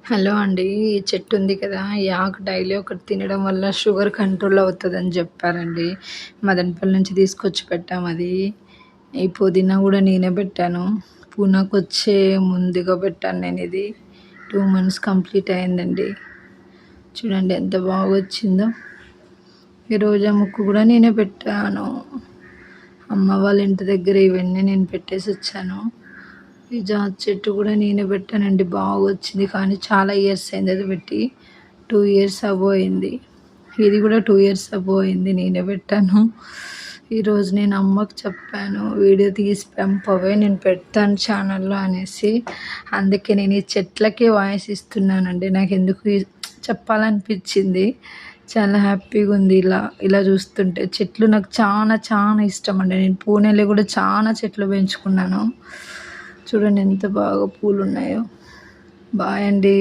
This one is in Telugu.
హలో అండి. ఈ చెట్టు ఉంది కదా! ఈ ఆకు డైలీ ఒకటి తినడం వల్ల షుగర్ కంట్రోల్ అవుతదని చెప్పారండి. మదనపల్లి నుంచి తీసుకొచ్చి పెట్టాం అది. ఈ పుదీనా కూడా నేనే పెట్టాను. పూనాకొచ్చే ముందుగా పెట్టాను నేను ఇది. 2 మంత్స్ కంప్లీట్ అయిందండి. చూడండి ఎంత బాగా వచ్చిందో. ఈ రోజా ముక్కు కూడా నేనే పెట్టాను. అమ్మ వాళ్ళ ఇంటి దగ్గర ఇవన్నీ నేను పెట్టేసి వచ్చాను. ఈ జాతి చెట్టు కూడా నేనే పెట్టానండి. బాగా వచ్చింది కానీ చాలా ఇయర్స్ అయింది అది పెట్టి. 2 ఇయర్స్ అబోవ్ అయింది. ఇది కూడా 2 ఇయర్స్ అబోవ్ అయింది నేనే పెట్టాను. ఈరోజు నేను అమ్మకు చెప్పాను, వీడియో తీసి పంపవే నేను పెడతాను ఛానల్లో అనేసి. అందుకే నేను ఈ చెట్లకే వాయిస్ ఇస్తున్నానండి. నాకు ఎందుకు చెప్పాలనిపించింది. చాలా హ్యాపీగా ఉంది ఇలా చూస్తుంటే. చెట్లు నాకు చాలా చాలా ఇష్టం అండి. నేను పూణేలో కూడా చాలా చెట్లు పెంచుకున్నాను. చూడండి ఎంత బాగా పూలు ఉన్నాయో. బాయ్ అండి.